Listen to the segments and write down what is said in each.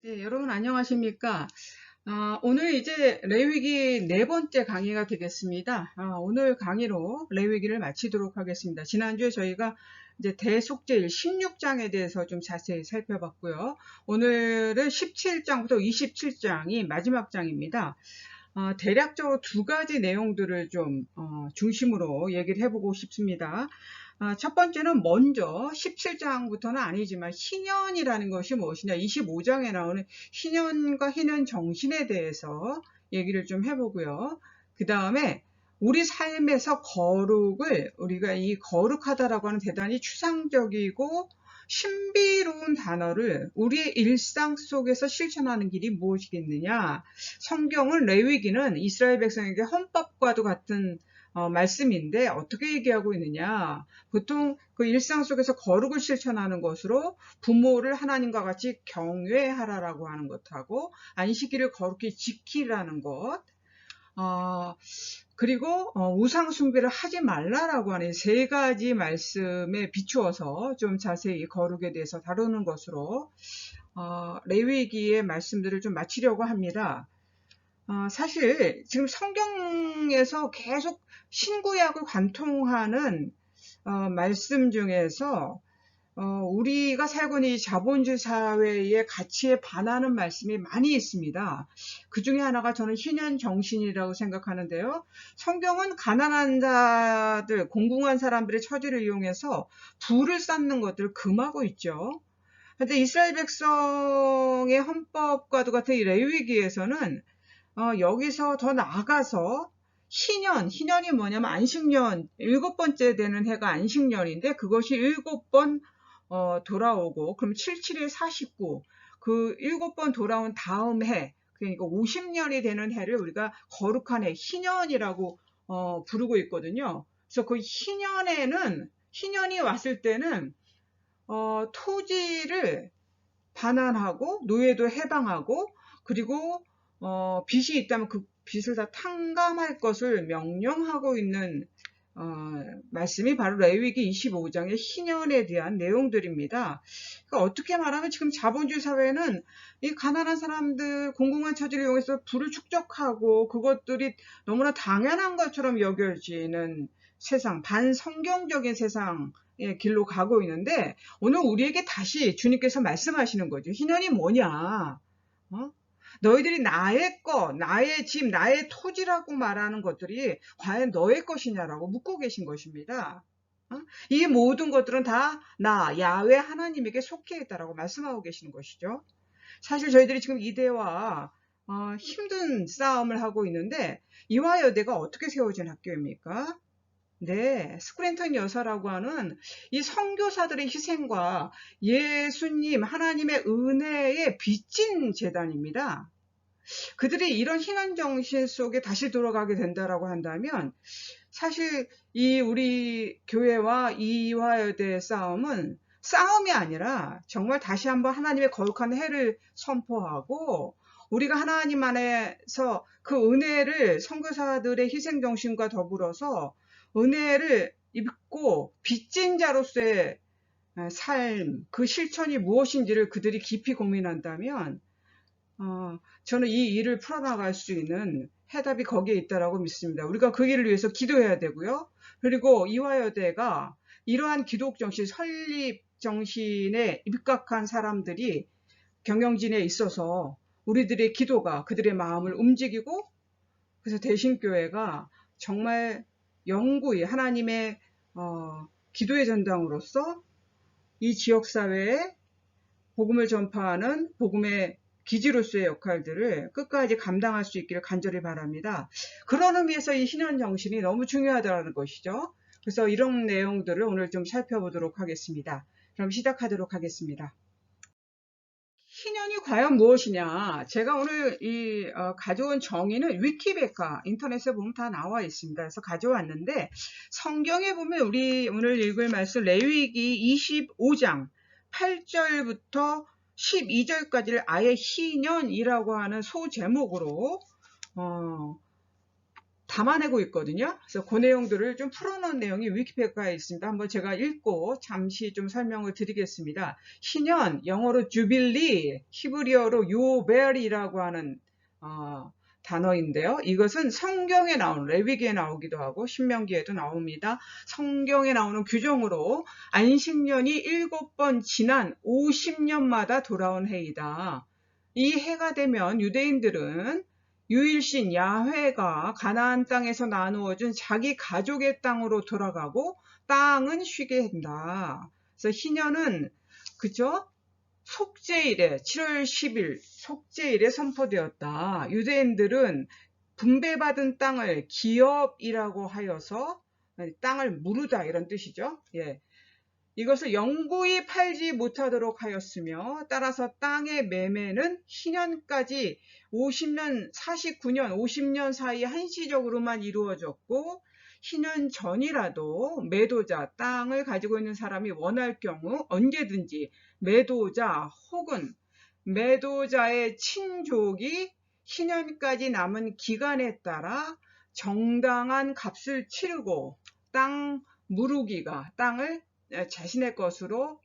네, 여러분 안녕하십니까? 오늘 이제 레위기 네 번째 강의가 되겠습니다. 오늘 강의로 레위기를 마치도록 하겠습니다. 지난주에 저희가 이제 대속죄일 16장에 대해서 좀 자세히 살펴봤고요. 오늘은 17장부터 27장이 마지막 장입니다. 대략적으로 두 가지 내용들을 좀 중심으로 얘기를 해보고 싶습니다. 첫 번째는 먼저 17장부터는 아니지만 희년이라는 것이 무엇이냐, 25장에 나오는 희년과 희년 정신에 대해서 얘기를 좀 해보고요. 그 다음에 우리 삶에서 거룩을, 우리가 이 거룩하다라고 하는 대단히 추상적이고 신비로운 단어를 우리의 일상 속에서 실천하는 길이 무엇이겠느냐. 성경은 레위기는 이스라엘 백성에게 헌법과도 같은 말씀인데 어떻게 얘기하고 있느냐. 보통 그 일상 속에서 거룩을 실천하는 것으로 부모를 하나님과 같이 경외하라라고 하는 것하고 안식일을 거룩히 지키라는 것, 그리고 우상 숭배를 하지 말라라고 하는 세 가지 말씀에 비추어서 좀 자세히 거룩에 대해서 다루는 것으로 레위기의 말씀들을 좀 마치려고 합니다. 사실 지금 성경에서 계속 신구약을 관통하는 말씀 중에서 우리가 살고 있는 이 자본주의 사회의 가치에 반하는 말씀이 많이 있습니다. 그 중에 하나가 저는 희년 정신이라고 생각하는데요. 성경은 가난한 자들, 공공한 사람들의 처지를 이용해서 부를 쌓는 것들을 금하고 있죠. 그런데 이스라엘 백성의 헌법과도 같은 이 레위기에서는 여기서 더 나아가서 희년이 뭐냐면 안식년, 7번째 되는 해가 안식년인데 그것이 7번 돌아오고, 그럼 77일 49, 그 7번 돌아온 다음 해, 그러니까 50년이 되는 해를 우리가 거룩한 해, 희년이라고 부르고 있거든요. 그래서 그 희년이 왔을 때는 토지를 반환하고 노예도 해방하고, 그리고 빚이 있다면 그 빚을 다 탕감할 것을 명령하고 있는 말씀이 바로 레위기 25장의 희년에 대한 내용들입니다. 그러니까 어떻게 말하면 지금 자본주의 사회는 이 가난한 사람들 공공한 처지를 이용해서 부를 축적하고 그것들이 너무나 당연한 것처럼 여겨지는 세상, 반성경적인 세상의 길로 가고 있는데, 오늘 우리에게 다시 주님께서 말씀하시는 거죠. 희년이 뭐냐? 너희들이 나의 것, 나의 집, 나의 토지라고 말하는 것들이 과연 너의 것이냐라고 묻고 계신 것입니다. 이 모든 것들은 다 나, 야훼 하나님에게 속해 있다라고 말씀하고 계시는 것이죠. 사실 저희들이 지금 이대와 힘든 싸움을 하고 있는데, 이화여대가 어떻게 세워진 학교입니까? 네, 스크랜턴 여사라고 하는 이 선교사들의 희생과 예수님, 하나님의 은혜에 빚진 재단입니다. 그들이 이런 희난 정신 속에 다시 돌아가게 된다라고 한다면, 사실 이 우리 교회와 이화여대의 싸움은 싸움이 아니라 정말 다시 한번 하나님의 거룩한 해를 선포하고, 우리가 하나님 안에서 그 은혜를, 선교사들의 희생 정신과 더불어서 은혜를 입고 빚진 자로서의 삶, 그 실천이 무엇인지를 그들이 깊이 고민한다면 저는 이 일을 풀어나갈 수 있는 해답이 거기에 있다라고 믿습니다. 우리가 그 일을 위해서 기도해야 되고요. 그리고 이화여대가 이러한 기독 정신, 설립 정신에 입각한 사람들이 경영진에 있어서 우리들의 기도가 그들의 마음을 움직이고, 그래서 대신교회가 정말 영구히 하나님의 기도의 전당으로서 이 지역사회에 복음을 전파하는 복음의 기지로서의 역할들을 끝까지 감당할 수 있기를 간절히 바랍니다. 그런 의미에서 이 희년 정신이 너무 중요하다는 것이죠. 그래서 이런 내용들을 오늘 좀 살펴보도록 하겠습니다. 그럼 시작하도록 하겠습니다. 희년이 과연 무엇이냐? 제가 오늘 가져온 정의는 위키백과 인터넷에 보면 다 나와 있습니다. 그래서 가져왔는데, 성경에 보면 우리 오늘 읽을 말씀 레위기 25장 8절부터 12절까지를 아예 희년이라고 하는 소제목으로 담아내고 있거든요. 그래서 그 내용들을 좀 풀어놓은 내용이 위키피디아에 있습니다. 한번 제가 읽고 잠시 좀 설명을 드리겠습니다. 신년, 영어로 주빌리, 히브리어로 요벨이라고 하는 단어인데요. 이것은 성경에 나오는, 레위기에 나오기도 하고 신명기에도 나옵니다. 성경에 나오는 규정으로 안식년이 7번 지난 50년마다 돌아온 해이다. 이 해가 되면 유대인들은 유일신 야훼가 가나안 땅에서 나누어준 자기 가족의 땅으로 돌아가고 땅은 쉬게 한다. 그래서 희년은 그죠? 속죄일에 7월 10일 속죄일에 선포되었다. 유대인들은 분배받은 땅을 기업이라고 하여서 땅을 무르다 이런 뜻이죠. 예. 이것을 영구히 팔지 못하도록 하였으며 따라서 땅의 매매는 희년까지 50년, 49년, 50년 사이 한시적으로만 이루어졌고 희년 전이라도 매도자, 땅을 가지고 있는 사람이 원할 경우 언제든지 매도자 혹은 매도자의 친족이 희년까지 남은 기간에 따라 정당한 값을 치르고 땅 무르기가 땅을 자신의 것으로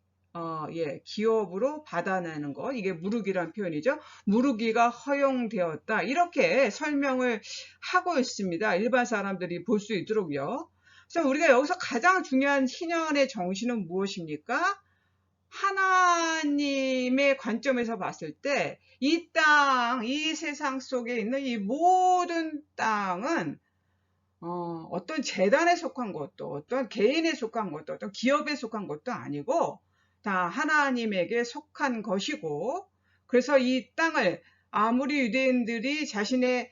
기업으로 받아내는 것, 이게 무르기란 표현이죠. 무르기가 허용되었다. 이렇게 설명을 하고 있습니다. 일반 사람들이 볼 수 있도록요. 그래서 우리가 여기서 가장 중요한 희년의 정신은 무엇입니까? 하나님의 관점에서 봤을 때 이 땅, 이 세상 속에 있는 이 모든 땅은 어떤 재단에 속한 것도, 어떤 개인에 속한 것도, 어떤 기업에 속한 것도 아니고 다 하나님에게 속한 것이고, 그래서 이 땅을 아무리 유대인들이 자신의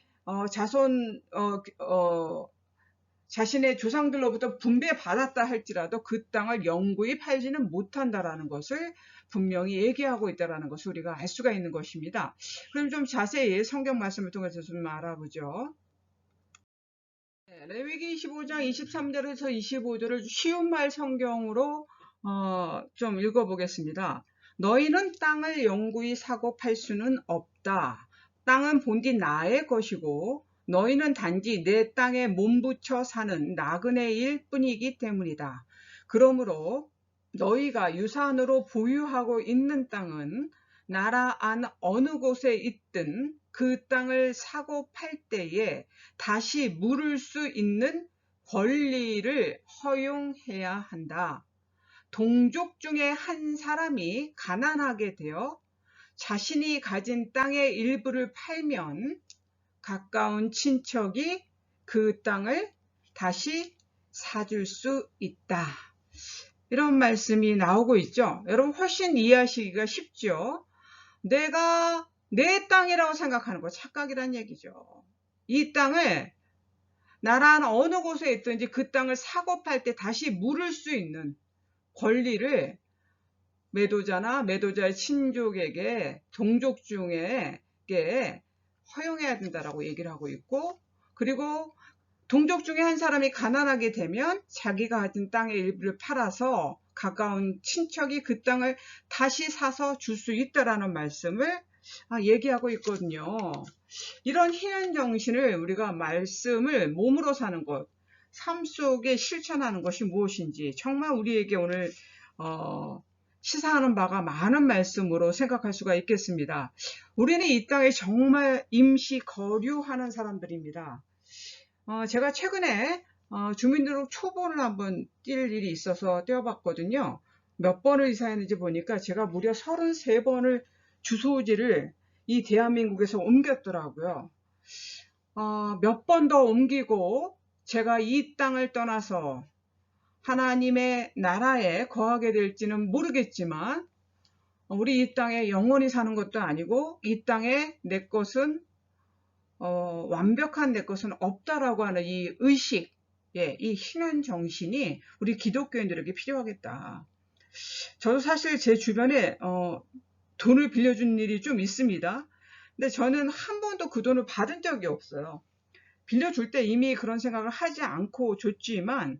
자신의 조상들로부터 분배받았다 할지라도 그 땅을 영구히 팔지는 못한다라는 것을 분명히 얘기하고 있다는 것을 우리가 알 수가 있는 것입니다. 그럼 좀 자세히 성경 말씀을 통해서 좀 알아보죠. 레위기 25장 23절에서 25절을 쉬운 말 성경으로 좀 읽어보겠습니다. 너희는 땅을 영구히 사고 팔 수는 없다. 땅은 본디 나의 것이고 너희는 단지 내 땅에 몸붙여 사는 나그네일 뿐이기 때문이다. 그러므로 너희가 유산으로 보유하고 있는 땅은 나라 안 어느 곳에 있든 그 땅을 사고 팔 때에 다시 물을 수 있는 권리를 허용해야 한다. 동족 중에 한 사람이 가난하게 되어 자신이 가진 땅의 일부를 팔면 가까운 친척이 그 땅을 다시 사줄 수 있다. 이런 말씀이 나오고 있죠. 여러분 훨씬 이해하시기가 쉽죠. 내가 내 땅이라고 생각하는 거 착각이란 얘기죠. 이 땅을 나라 어느 곳에 있든지 그 땅을 사고 팔 때 다시 물을 수 있는 권리를 매도자나 매도자의 친족에게 동족 중에게 허용해야 된다라고 얘기를 하고 있고, 그리고 동족 중에 한 사람이 가난하게 되면 자기가 가진 땅의 일부를 팔아서 가까운 친척이 그 땅을 다시 사서 줄 수 있다라는 말씀을 얘기하고 있거든요. 이런 희년 정신을 우리가 말씀을 몸으로 사는 것, 삶 속에 실천하는 것이 무엇인지 정말 우리에게 오늘 시사하는 바가 많은 말씀으로 생각할 수가 있겠습니다. 우리는 이 땅에 정말 임시 거류하는 사람들입니다. 제가 최근에 주민등록 초본을 한번 뛸 일이 있어서 떼어봤거든요. 몇 번을 이사했는지 보니까 제가 무려 33번을 주소지를 이 대한민국에서 옮겼더라고요. 몇 번 더 옮기고 제가 이 땅을 떠나서 하나님의 나라에 거하게 될지는 모르겠지만 우리 이 땅에 영원히 사는 것도 아니고 이 땅에 내 것은 완벽한 내 것은 없다라고 하는 이 의식, 이 희년 정신이 우리 기독교인들에게 필요하겠다. 저도 사실 제 주변에 돈을 빌려준 일이 좀 있습니다. 근데 저는 한 번도 그 돈을 받은 적이 없어요. 빌려줄 때 이미 그런 생각을 하지 않고 줬지만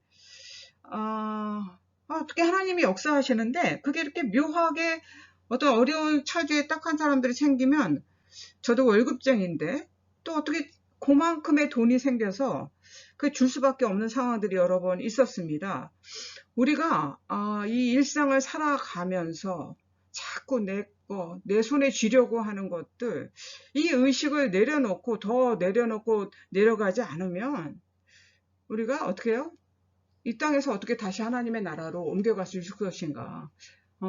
어떻게 하나님이 역사하시는데 그게 이렇게 묘하게 어떤 어려운 처지에 딱한 사람들이 생기면 저도 월급쟁이인데 또 어떻게 그만큼의 돈이 생겨서 그 줄 수밖에 없는 상황들이 여러 번 있었습니다. 우리가 이 일상을 살아가면서 자꾸 내 손에 쥐려고 하는 것들, 이 의식을 내려놓고 더 내려놓고 내려가지 않으면 우리가 어떻게 해요? 이 땅에서 어떻게 다시 하나님의 나라로 옮겨갈 수 있을 것인가?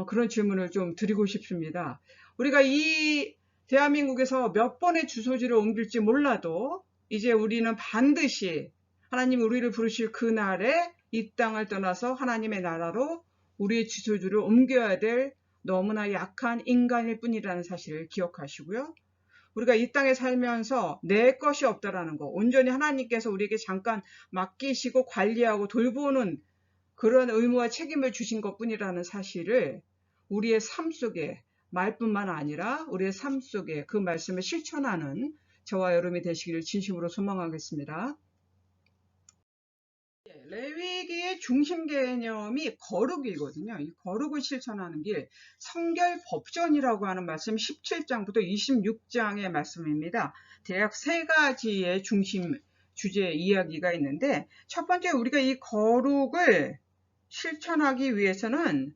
그런 질문을 좀 드리고 싶습니다. 우리가 이 대한민국에서 몇 번의 주소지를 옮길지 몰라도 이제 우리는 반드시 하나님 우리를 부르실 그날에 이 땅을 떠나서 하나님의 나라로 우리의 주소지를 옮겨야 될 너무나 약한 인간일 뿐이라는 사실을 기억하시고요. 우리가 이 땅에 살면서 내 것이 없다라는 거, 온전히 하나님께서 우리에게 잠깐 맡기시고 관리하고 돌보는 그런 의무와 책임을 주신 것뿐이라는 사실을 우리의 삶 속에, 말뿐만 아니라 우리의 삶 속에 그 말씀을 실천하는 저와 여러분이 되시기를 진심으로 소망하겠습니다. 레위기의 중심 개념이 거룩이거든요. 이 거룩을 실천하는 길, 성결법전이라고 하는 말씀 17장부터 26장의 말씀입니다. 대략 세 가지의 중심 주제 이야기가 있는데, 첫 번째 우리가 이 거룩을 실천하기 위해서는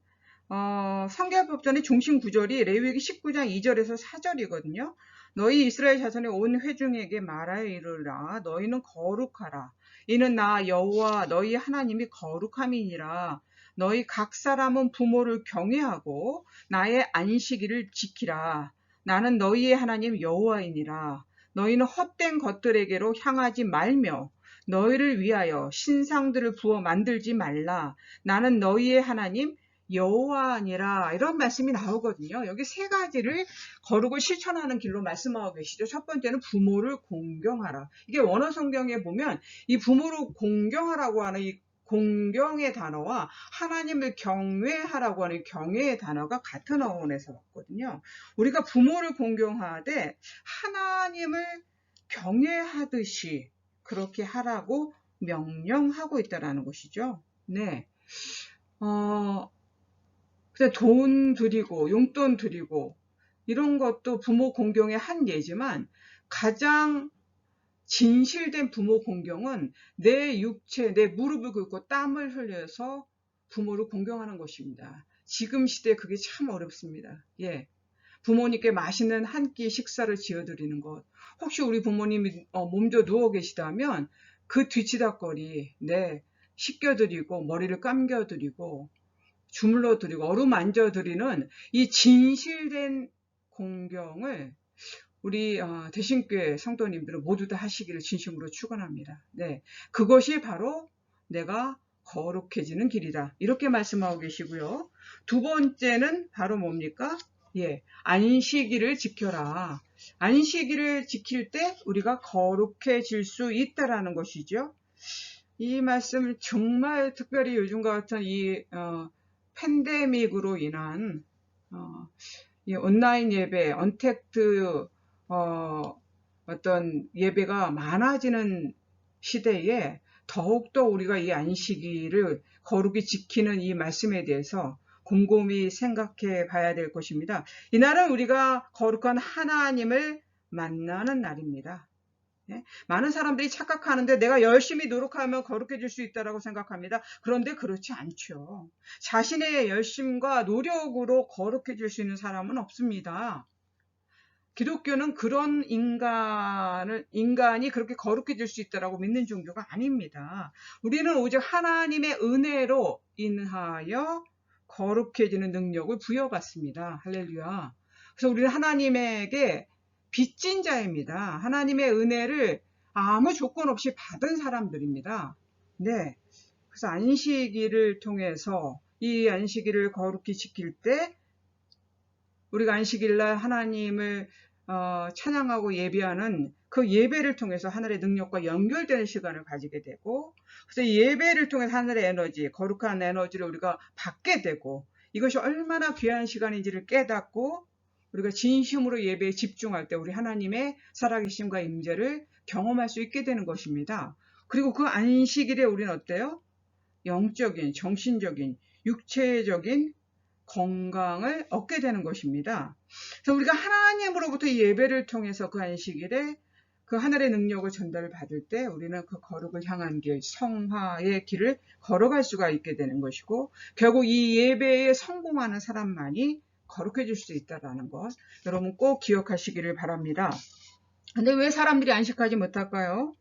성결법전의 중심 구절이 레위기 19장 2절에서 4절이거든요. 너희 이스라엘 자손의 온 회중에게 말하여 이르라. 너희는 거룩하라. 이는 나 여호와 너희 하나님이 거룩함이니라. 너희 각 사람은 부모를 경외하고 나의 안식일을 지키라. 나는 너희의 하나님 여호와이니라. 너희는 헛된 것들에게로 향하지 말며 너희를 위하여 신상들을 부어 만들지 말라. 나는 너희의 하나님 여호와니라. 이런 말씀이 나오거든요. 여기 세 가지를 거룩을 실천하는 길로 말씀하고 계시죠. 첫 번째는 부모를 공경하라. 이게 원어 성경에 보면 이 부모를 공경하라고 하는 이 공경의 단어와 하나님을 경외하라고 하는 경외의 단어가 같은 어원에서 왔거든요. 우리가 부모를 공경하되 하나님을 경외하듯이 그렇게 하라고 명령하고 있다라는 것이죠. 네. 그래서 돈 드리고 용돈 드리고 이런 것도 부모 공경의 한 예지만 가장 진실된 부모 공경은 내 육체, 내 무릎을 꿇고 땀을 흘려서 부모를 공경하는 것입니다. 지금 시대에 그게 참 어렵습니다. 예. 부모님께 맛있는 한 끼 식사를 지어드리는 것. 혹시 우리 부모님이 몸져 누워 계시다면 그 뒤치다거리, 씻겨드리고 머리를 감겨드리고 주물러드리고 어루만져드리는 이 진실된 공경을 우리 대신교회 성도님들은 모두 다 하시기를 진심으로 축원합니다. 네, 그것이 바로 내가 거룩해지는 길이다. 이렇게 말씀하고 계시고요. 두 번째는 바로 뭡니까? 안식일을 지켜라. 안식일을 지킬 때 우리가 거룩해질 수 있다라는 것이죠. 이 말씀 정말 특별히 요즘과 같은 이 팬데믹으로 인한 이 온라인 예배, 언택트 어떤 예배가 많아지는 시대에 더욱더 우리가 이 안식일을 거룩히 지키는 이 말씀에 대해서 곰곰이 생각해 봐야 될 것입니다. 이날은 우리가 거룩한 하나님을 만나는 날입니다. 많은 사람들이 착각하는데 내가 열심히 노력하면 거룩해질 수 있다고 생각합니다. 그런데 그렇지 않죠. 자신의 열심과 노력으로 거룩해질 수 있는 사람은 없습니다. 기독교는 그런 인간이 그렇게 거룩해질 수 있다고 믿는 종교가 아닙니다. 우리는 오직 하나님의 은혜로 인하여 거룩해지는 능력을 부여받습니다. 할렐루야. 그래서 우리는 하나님에게 빚진 자입니다. 하나님의 은혜를 아무 조건 없이 받은 사람들입니다. 네. 그래서 안식일을 통해서 이 안식일을 거룩히 지킬 때 우리가 안식일날 하나님을 찬양하고 예배하는 그 예배를 통해서 하늘의 능력과 연결되는 시간을 가지게 되고, 그래서 예배를 통해서 하늘의 에너지, 거룩한 에너지를 우리가 받게 되고, 이것이 얼마나 귀한 시간인지를 깨닫고 우리가 진심으로 예배에 집중할 때 우리 하나님의 살아계심과 임재를 경험할 수 있게 되는 것입니다. 그리고 그 안식일에 우리는 어때요? 영적인, 정신적인, 육체적인 건강을 얻게 되는 것입니다. 그래서 우리가 하나님으로부터 이 예배를 통해서 그 안식일에 그 하늘의 능력을 전달을 받을 때 우리는 그 거룩을 향한 길, 성화의 길을 걸어갈 수가 있게 되는 것이고, 결국 이 예배에 성공하는 사람만이 거룩해질 수 있다는 것, 여러분 꼭 기억하시기를 바랍니다. 근데 왜 사람들이 안식하지 못할까요?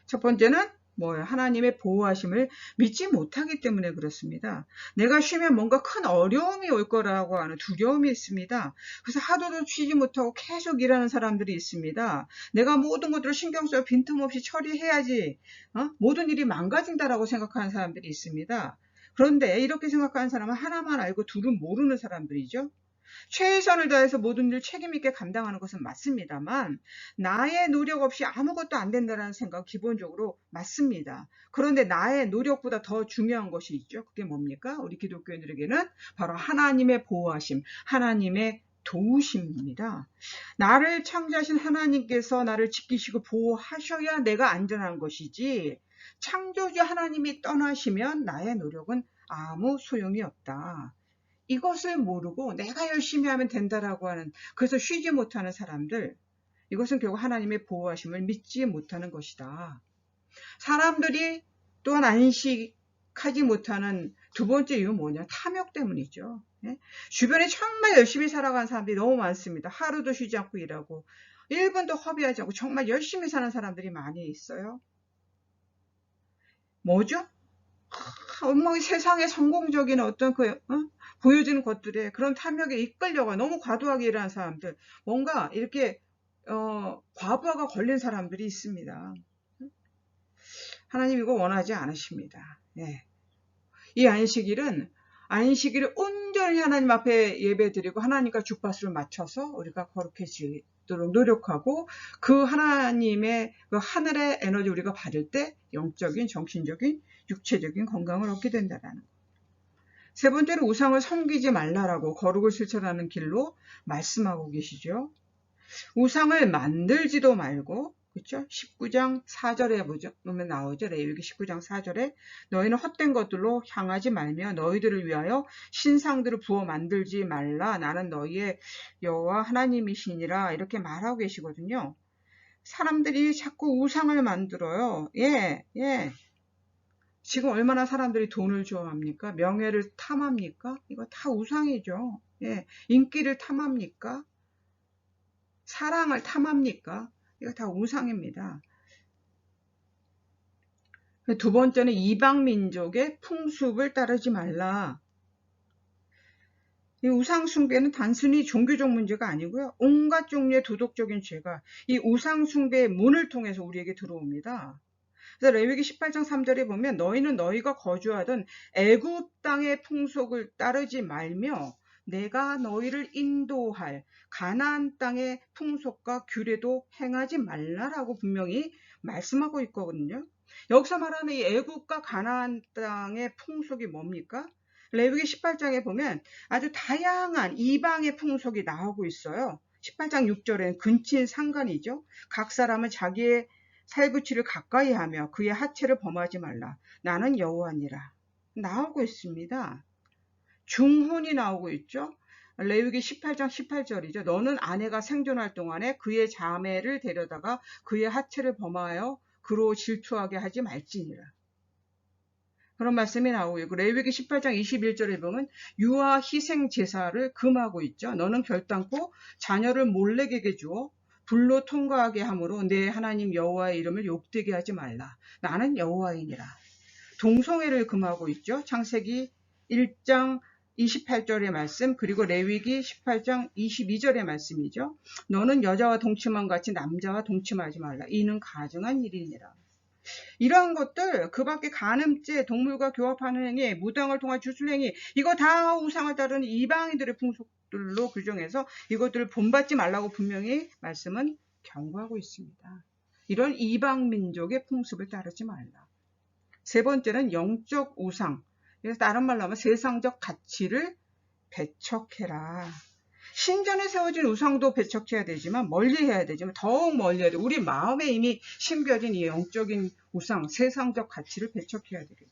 첫 번째는 뭐예요? 하나님의 보호하심을 믿지 못하기 때문에 그렇습니다. 내가 쉬면 뭔가 큰 어려움이 올 거라고 하는 두려움이 있습니다. 그래서 하루도 쉬지 못하고 계속 일하는 사람들이 있습니다. 내가 모든 것들을 신경 써 빈틈없이 처리해야지 모든 일이 망가진다라고 생각하는 사람들이 있습니다. 그런데 이렇게 생각하는 사람은 하나만 알고 둘은 모르는 사람들이죠. 최선을 다해서 모든 일 책임있게 감당하는 것은 맞습니다만, 나의 노력 없이 아무것도 안 된다는 생각 기본적으로 맞습니다. 그런데 나의 노력보다 더 중요한 것이 있죠. 그게 뭡니까? 우리 기독교인들에게는 바로 하나님의 보호하심, 하나님의 도우심입니다. 나를 창조하신 하나님께서 나를 지키시고 보호하셔야 내가 안전한 것이지, 창조주 하나님이 떠나시면 나의 노력은 아무 소용이 없다. 이것을 모르고 내가 열심히 하면 된다라고 하는, 그래서 쉬지 못하는 사람들, 이것은 결국 하나님의 보호하심을 믿지 못하는 것이다. 사람들이 또한 안식하지 못하는 두 번째 이유는 뭐냐? 탐욕 때문이죠. 주변에 정말 열심히 살아가는 사람들이 너무 많습니다. 하루도 쉬지 않고 일하고 1분도 허비하지 않고 정말 열심히 사는 사람들이 많이 있어요. 뭐죠? 세상의 성공적인 어떤 보여지는 것들에 그런 탐욕에 이끌려가 너무 과도하게 일하는 사람들, 뭔가 이렇게 과부하가 걸린 사람들이 있습니다. 하나님 이거 원하지 않으십니다. 이 안식일을 온전히 하나님 앞에 예배드리고 하나님과 주파수를 맞춰서 우리가 거룩해지도록 노력하고, 그 하나님의 그 하늘의 에너지 우리가 받을 때 영적인, 정신적인, 육체적인 건강을 얻게 된다는 것. 세 번째로 우상을 섬기지 말라라고 거룩을 실천하는 길로 말씀하고 계시죠. 우상을 만들지도 말고, 그렇죠? 19장 4절에 보면 나오죠. 레위기 19장 4절에 너희는 헛된 것들로 향하지 말며 너희들을 위하여 신상들을 부어 만들지 말라. 나는 너희의 여호와 하나님이시니라. 이렇게 말하고 계시거든요. 사람들이 자꾸 우상을 만들어요. 지금 얼마나 사람들이 돈을 좋아합니까? 명예를 탐합니까? 이거 다 우상이죠. 인기를 탐합니까? 사랑을 탐합니까? 이거 다 우상입니다. 두 번째는 이방 민족의 풍습을 따르지 말라. 이 우상 숭배는 단순히 종교적 문제가 아니고요. 온갖 종류의 도덕적인 죄가 이 우상 숭배의 문을 통해서 우리에게 들어옵니다. 그래서 레위기 18장 3절에 보면 너희는 너희가 거주하던 애굽 땅의 풍속을 따르지 말며 내가 너희를 인도할 가나안 땅의 풍속과 규례도 행하지 말라라고 분명히 말씀하고 있거든요. 여기서 말하는 이 애굽과 가나안 땅의 풍속이 뭡니까? 레위기 18장에 보면 아주 다양한 이방의 풍속이 나오고 있어요. 18장 6절에는 근친 상간이죠. 각 사람은 자기의 살구치를 가까이 하며 그의 하체를 범하지 말라. 나는 여호와니라. 나오고 있습니다. 중혼이 나오고 있죠. 레위기 18장 18절이죠. 너는 아내가 생존할 동안에 그의 자매를 데려다가 그의 하체를 범하여 그로 질투하게 하지 말지니라. 그런 말씀이 나오고 있고, 레위기 18장 21절에 보면 유아 희생 제사를 금하고 있죠. 너는 결단코 자녀를 몰래에게 주어 불로 통과하게 함으로 내 하나님 여호와의 이름을 욕되게 하지 말라. 나는 여호와이니라. 동성애를 금하고 있죠. 창세기 1장 28절의 말씀, 그리고 레위기 18장 22절의 말씀이죠. 너는 여자와 동침한 같이 남자와 동침하지 말라. 이는 가증한 일이니라. 이러한 것들, 그 밖에 간음죄, 동물과 교합하는 행위, 무당을 통한 주술행위, 이거 다 우상을 따르는 이방인들의 풍속들로 규정해서 이것들을 본받지 말라고 분명히 말씀은 경고하고 있습니다. 이런 이방 민족의 풍습을 따르지 말라. 세 번째는 영적 우상, 그래서 다른 말로 하면 세상적 가치를 배척해라. 신전에 세워진 우상도 배척해야 되지만, 멀리해야 되지만, 더욱 멀리해야 돼. 우리 마음에 이미 심겨진 이 영적인 우상, 세상적 가치를 배척해야 되겠죠.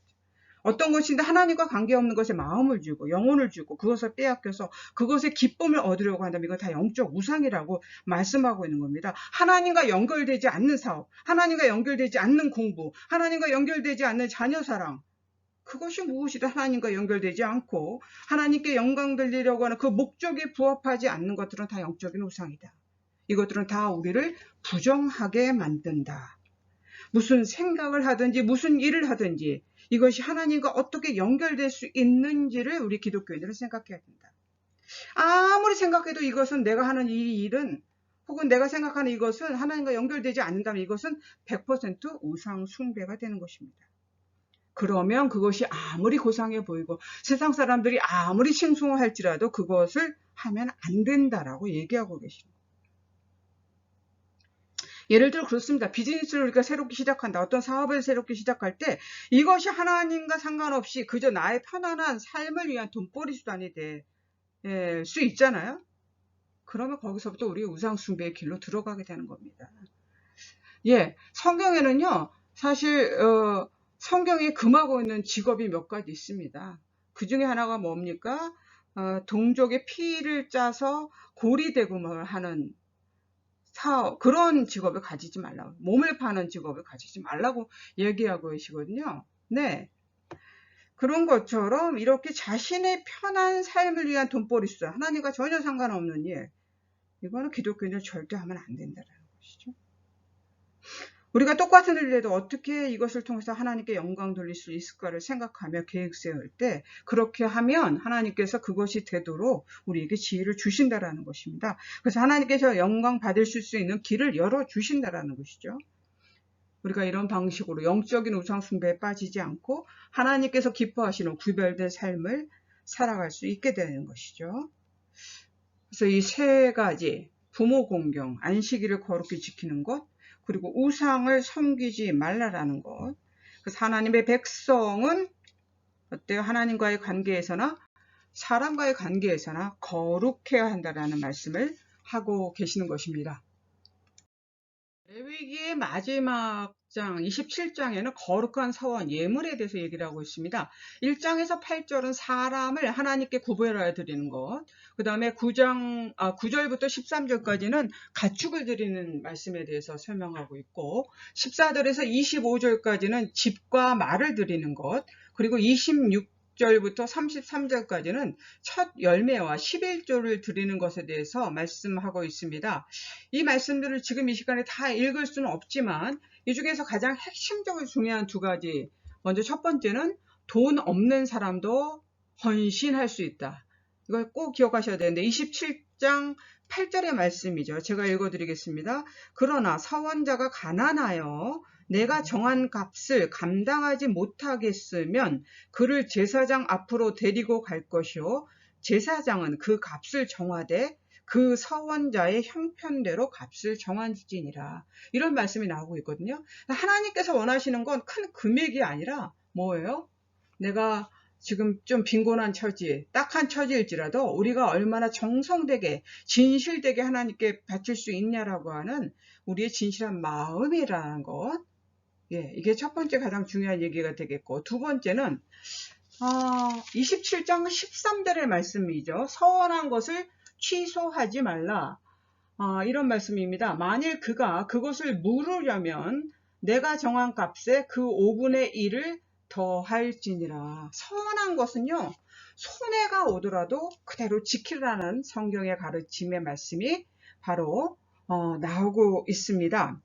어떤 것인데 하나님과 관계없는 것에 마음을 주고 영혼을 주고 그것을 빼앗겨서 그것의 기쁨을 얻으려고 한다면 이건 다 영적 우상이라고 말씀하고 있는 겁니다. 하나님과 연결되지 않는 사업, 하나님과 연결되지 않는 공부, 하나님과 연결되지 않는 자녀 사랑, 그것이 무엇이든 하나님과 연결되지 않고 하나님께 영광 돌리려고 하는 그 목적에 부합하지 않는 것들은 다 영적인 우상이다. 이것들은 다 우리를 부정하게 만든다. 무슨 생각을 하든지 무슨 일을 하든지 이것이 하나님과 어떻게 연결될 수 있는지를 우리 기독교인들은 생각해야 된다. 아무리 생각해도 이것은 내가 하는 이 일은 혹은 내가 생각하는 이것은 하나님과 연결되지 않는다면 이것은 100% 우상 숭배가 되는 것입니다. 그러면 그것이 아무리 고상해 보이고 세상 사람들이 아무리 칭송할지라도 그것을 하면 안 된다라고 얘기하고 계십니다. 예를 들어 그렇습니다. 비즈니스를 우리가 새롭게 시작한다. 어떤 사업을 새롭게 시작할 때 이것이 하나님과 상관없이 그저 나의 편안한 삶을 위한 돈벌이 수단이 될 수 있잖아요. 그러면 거기서부터 우리 우상 숭배의 길로 들어가게 되는 겁니다. 예, 성경에는요. 사실 성경이 금하고 있는 직업이 몇 가지 있습니다. 그 중에 하나가 뭡니까? 동족의 피를 짜서 고리대금을 하는 사업, 그런 직업을 가지지 말라고, 몸을 파는 직업을 가지지 말라고 얘기하고 계시거든요. 네. 그런 것처럼 이렇게 자신의 편한 삶을 위한 돈벌이 수단, 하나님과 전혀 상관없는 일, 이거는 기독교인은 절대 하면 안 된다는 것이죠. 우리가 똑같은 일을 해도 어떻게 이것을 통해서 하나님께 영광 돌릴 수 있을까를 생각하며 계획 세울 때 그렇게 하면 하나님께서 그것이 되도록 우리에게 지혜를 주신다라는 것입니다. 그래서 하나님께서 영광 받을 수 있는 길을 열어주신다라는 것이죠. 우리가 이런 방식으로 영적인 우상 숭배에 빠지지 않고 하나님께서 기뻐하시는 구별된 삶을 살아갈 수 있게 되는 것이죠. 그래서 이 세 가지, 부모 공경, 안식일을 거룩히 지키는 것, 그리고 우상을 섬기지 말라라는 것. 그래서 하나님의 백성은 어때요? 하나님과의 관계에서나 사람과의 관계에서나 거룩해야 한다라는 말씀을 하고 계시는 것입니다. 레위기의 마지막 장 27장에는 거룩한 서원, 예물에 대해서 얘기를 하고 있습니다. 1장에서 8절은 사람을 하나님께 구별하여 드리는 것, 그 다음에 9절부터 13절까지는 가축을 드리는 말씀에 대해서 설명하고 있고 14절에서 25절까지는 집과 말을 드리는 것, 그리고 26절부터 33절까지는 첫 열매와 11조를 드리는 것에 대해서 말씀하고 있습니다. 이 말씀들을 지금 이 시간에 다 읽을 수는 없지만 이 중에서 가장 핵심적으로 중요한 두 가지, 먼저 첫 번째는 돈 없는 사람도 헌신할 수 있다. 이걸 꼭 기억하셔야 되는데 27장 8절의 말씀이죠. 제가 읽어드리겠습니다. 그러나 서원자가 가난하여 내가 정한 값을 감당하지 못하겠으면 그를 제사장 앞으로 데리고 갈 것이요 제사장은 그 값을 정하되 그 서원자의 형편대로 값을 정하지니라. 이런 말씀이 나오고 있거든요. 하나님께서 원하시는 건 큰 금액이 아니라 뭐예요? 내가 지금 좀 빈곤한 처지, 딱한 처지일지라도 우리가 얼마나 정성되게, 진실되게 하나님께 바칠 수 있냐라고 하는 우리의 진실한 마음이라는 것. 예, 이게 첫 번째 가장 중요한 얘기가 되겠고, 두 번째는 27장 13절의 말씀이죠. 서원한 것을 취소하지 말라. 이런 말씀입니다. 만일 그가 그것을 물으려면 내가 정한 값에 그 5분의 1을 더할지니라. 서원한 것은요, 손해가 오더라도 그대로 지키라는 성경의 가르침의 말씀이 바로 나오고 있습니다.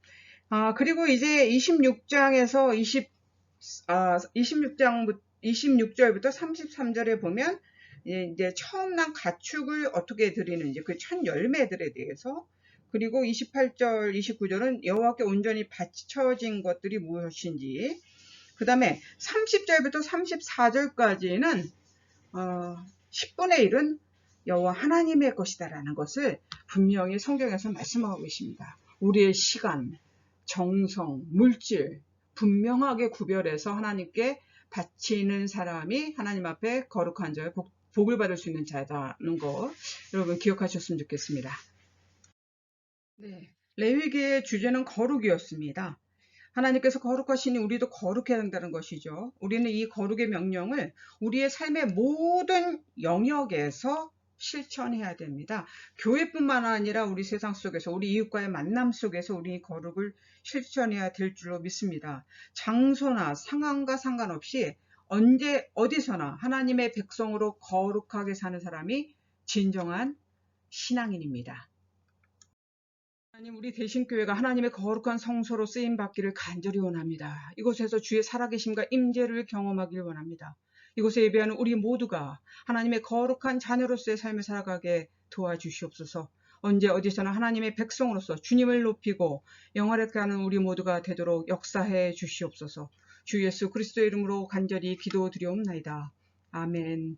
그리고 이제 26절부터 33절에 보면 이제 처음 난 가축을 어떻게 드리는지 그 첫 열매들에 대해서, 그리고 28절, 29절은 여호와께 온전히 바쳐진 것들이 무엇인지, 그 다음에 30절부터 34절까지는 10분의 1은 여호와 하나님의 것이다라는 것을 분명히 성경에서 말씀하고 계십니다. 우리의 시간, 정성, 물질 분명하게 구별해서 하나님께 바치는 사람이 하나님 앞에 거룩한 자의 복을 받을 수 있는 자라는 거 여러분 기억하셨으면 좋겠습니다. 네, 레위기의 주제는 거룩이었습니다. 하나님께서 거룩하시니 우리도 거룩해야 한다는 것이죠. 우리는 이 거룩의 명령을 우리의 삶의 모든 영역에서 실천해야 됩니다. 교회뿐만 아니라 우리 세상 속에서, 우리 이웃과의 만남 속에서 우리 거룩을 실천해야 될 줄로 믿습니다. 장소나 상황과 상관없이 언제 어디서나 하나님의 백성으로 거룩하게 사는 사람이 진정한 신앙인입니다. 하나님, 우리 대신교회가 하나님의 거룩한 성소로 쓰임받기를 간절히 원합니다. 이곳에서 주의 살아계심과 임재를 경험하길 원합니다. 이곳에 예배하는 우리 모두가 하나님의 거룩한 자녀로서의 삶을 살아가게 도와주시옵소서. 언제 어디서나 하나님의 백성으로서 주님을 높이고 영화롭게 하는 우리 모두가 되도록 역사해 주시옵소서. 주 예수 그리스도의 이름으로 간절히 기도드리옵나이다. 아멘.